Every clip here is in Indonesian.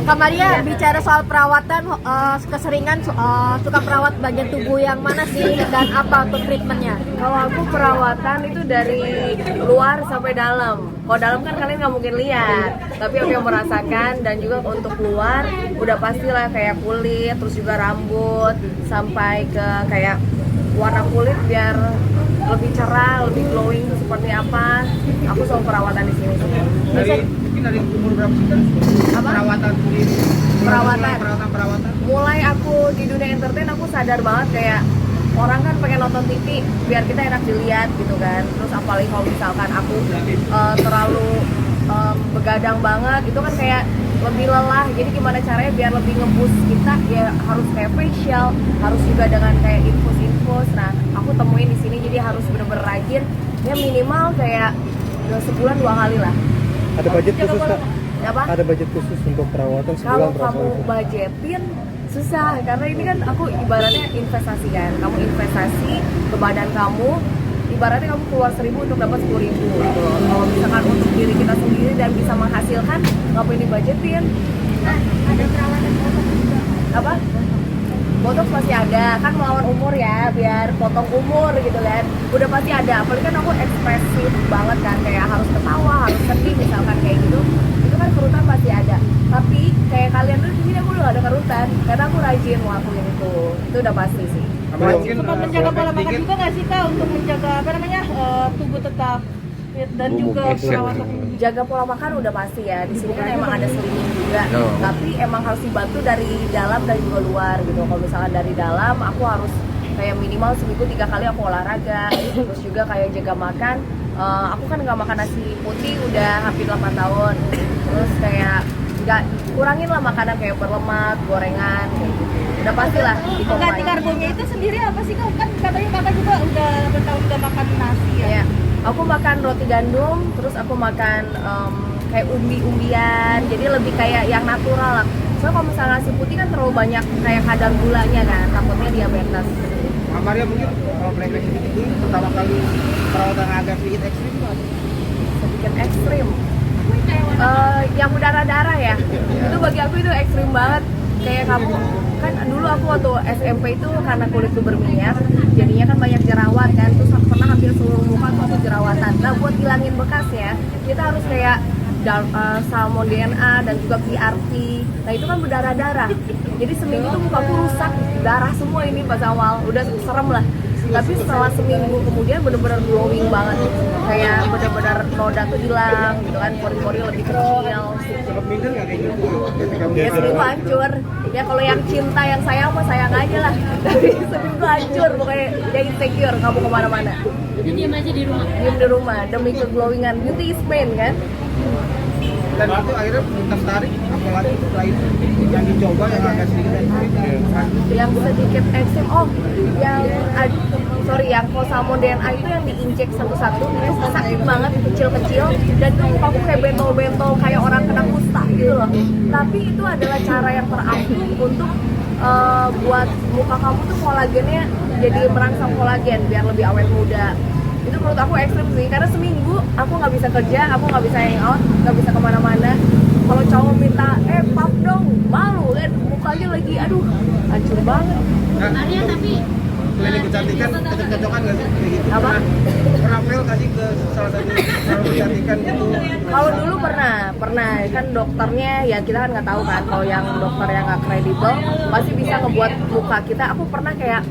Kak Maria, bicara soal perawatan, keseringan suka perawat bagian tubuh yang mana sih dan apa untuk treatmentnya? Kalau aku perawatan itu dari luar sampai dalam. Kalau dalam kan kalian nggak mungkin lihat, tapi aku yang merasakan. Dan juga untuk luar udah pastilah kayak kulit, terus juga rambut, sampai ke kayak warna kulit biar lebih cerah, lebih glowing seperti apa. Aku selalu perawatan di sini. Dari umur berapa sih kan? Apa? Perawatan sendiri. Perawatan. Mulai aku di dunia entertain aku sadar banget kayak orang kan pengen nonton TV biar kita enak dilihat gitu kan. Terus apalagi kalau misalkan aku terlalu begadang banget itu kan kayak lebih lelah. Jadi gimana caranya biar lebih nge-boost kita, ya harus kayak facial, harus juga dengan kayak infus. Nah, aku temuin di sini jadi harus bener-bener rajin. Ya minimal kayak sebulan 2 kali lah. Ada budget khusus Kak? Apa? Ada budget khusus untuk perawatan sebulan Kalau berapa? kamu budgetin susah, karena ini kan aku ibaratnya investasi kan. Kamu investasi ke badan kamu, ibaratnya kamu keluar 1.000 untuk dapat 10.000 gitu. Kalau misalkan untuk diri kita sendiri dan bisa menghasilkan, ngapain dibudgetin? Ada perawatan juga. Apa? Botox pasti ada, kan melawan umur ya, biar potong umur gitu kan. Udah pasti ada, apalagi kan aku ekspresif banget kan, kayak harus ketawa, harus sedih misalkan kayak gitu. Itu kan kerutan pasti ada. Tapi kayak kalian tuh di sini aku udah gak ada kerutan, karena aku rajin ngelakuin itu. Itu udah pasti sih. Sempat menjaga pola makan juga nggak sih Kak untuk menjaga tubuh tetap fit dan juga perawatan? Jaga pola makan udah pasti ya. Di sini kan emang ada slimming juga, tapi emang harus dibantu dari dalam dan juga luar gitu. Kalau misalkan dari dalam, aku harus kayak minimal seminggu 3 kali aku olahraga. Terus juga kayak jaga makan. Aku kan nggak makan nasi putih udah hampir 8 tahun. Terus kayak nggak kurangin lah makanan kayak berlemak, gorengan kayak gitu. Udah pastilah. Pengganti karbonya itu sendiri apa sih Kak? Kan katanya Kakak juga udah bertahun udah makan nasi ya? Iya. Aku makan roti gandum, terus aku makan kayak umbi-umbian, jadi lebih kayak yang natural lah. Soalnya kalau misalnya nasi putih kan terlalu banyak kayak kadar gulanya kan, takutnya diabetes. Kak Maria mungkin kalau planning sedikit dulu pertama kali perawatan agak sedikit ekstrim itu apa? Sedikit ekstrim. Yang berdarah-darah ya, itu bagi aku itu ekstrim banget. Kayak kamu kan dulu aku waktu SMP itu karena kulitku berminyak, jadinya kan banyak jerawat kan, terus aku pernah hampir seluruh muka aku jerawatan. Nah buat hilangin bekasnya kita harus kayak salmon DNA dan juga PRP. Nah itu kan berdarah-darah, jadi seminggu tuh mukaku rusak, darah semua ini pas awal, udah serem lah. Tapi setelah seminggu kemudian bener-bener glowing banget, kayak bener-bener noda tuh hilang gitu kan, pori-pori lebih kecil. Sempat minder nggak kayak gitu? Ya seminggu hancur. Ya kalau yang cinta yang sayang mah sayang aja lah. Tapi seminggu hancur pokoknya, dia insecure, kamu kemana-mana. Jadi diam aja di rumah. Diam di rumah demi keglowingan. Beauty is pain kan. Dan itu akhirnya tertarik, apalagi setelah itu yang dicoba yang agak sedikit ekstrim. Yang sedikit ekstrim, yang salmon DNA itu yang diinjek satu-satu itu sakit banget, kecil-kecil, dan itu mukaku kayak bentol-bentol kayak orang kena kusta gitu loh. Tapi itu adalah cara yang terakhir untuk buat muka kamu tuh kolagennya jadi merangsang kolagen biar lebih awet muda. Itu menurut aku ekstrim sih, karena seminggu aku nggak bisa kerja, aku nggak bisa hangout, nggak bisa kemana-mana. Kalau cowok minta pap dong, malu kan, mukanya lagi aduh hancur banget. Maria tapi Klinik kecantikan cocok-cocokan nggak sih kayak gitu? Apa? Pernah fail kasih ke salah satu salon kecantikan gitu? Kalau dulu pernah kan dokternya ya kita kan nggak tahu kan, kalau yang dokter yang nggak kredibel pasti bisa ngebuat muka kita. Aku pernah kayak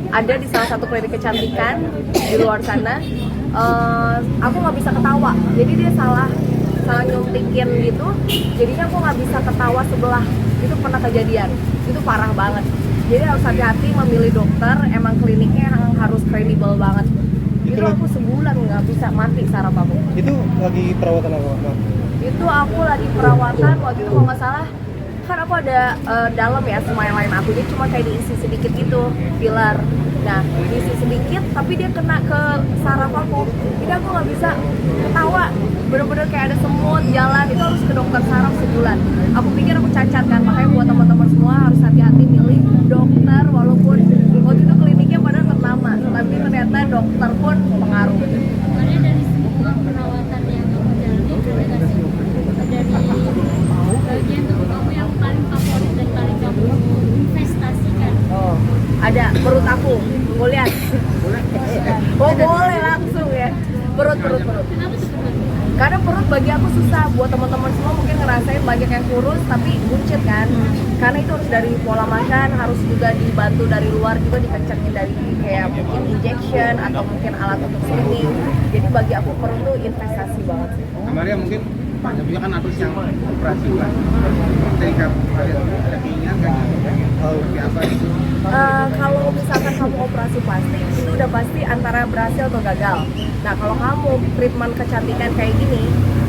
ada di salah satu klinik kecantikan di luar sana, aku nggak bisa ketawa, jadi dia salah nyuntikin gitu, jadinya aku nggak bisa ketawa sebelah. Itu pernah kejadian, itu parah banget. Jadi harus hati-hati memilih dokter, emang kliniknya harus kredibel banget. Itu aku sebulan nggak bisa mati saraf aku. Itu lagi perawatan apa Kak? Itu aku lagi perawatan waktu itu kalau nggak salah, kan aku ada dalam ya smile line aku, dia cuma kayak diisi sedikit gitu filler. Nah diisi sedikit tapi dia kena ke saraf aku, jadi aku nggak bisa ketawa, bener-bener kayak ada semut jalan. Itu harus ke dokter saraf sebulan. Aku pikir aku cacat kan, makanya buat teman-teman semua harus hati-hati milih dokter, walaupun waktu itu kliniknya padahal ternama, tapi ternyata dokter pun pengaruh. Maria dari semua perawatan yang kamu jalani, ada nggak sih dari bagian tubuh kamu yang bagi aku susah. Buat teman-teman semua mungkin ngerasain banyak yang kurus tapi buncit kan, karena itu harus dari pola makan, harus juga dibantu dari luar juga, dikencengin dari kayak mungkin injection atau mungkin alat untuk slimming. Jadi bagi aku perut tuh investasi banget sih. Maria mungkin banyak juga kan artis yang operasi kan. Jadi kalian ada keinginan nggak gitu? Pengen seperti apa gitu? Kalau misalkan kamu operasi plastik itu udah pasti antara berhasil atau gagal. Nah kalau kamu treatment kecantikan kayak gini,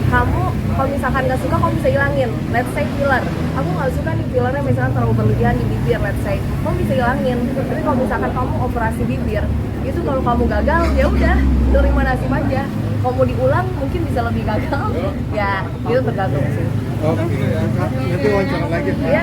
kamu kalau misalkan nggak suka kamu bisa hilangin. Let's say filler, aku nggak suka nih fillernya misalkan terlalu berlebihan di bibir, let's say, kamu bisa hilangin. Tapi kalau misalkan kamu operasi bibir, itu kalau kamu gagal ya udah terima nasib aja. Kalau mau diulang mungkin bisa lebih gagal, ya itu tergantung sih. Oke, nanti wawancara lagi. Iya.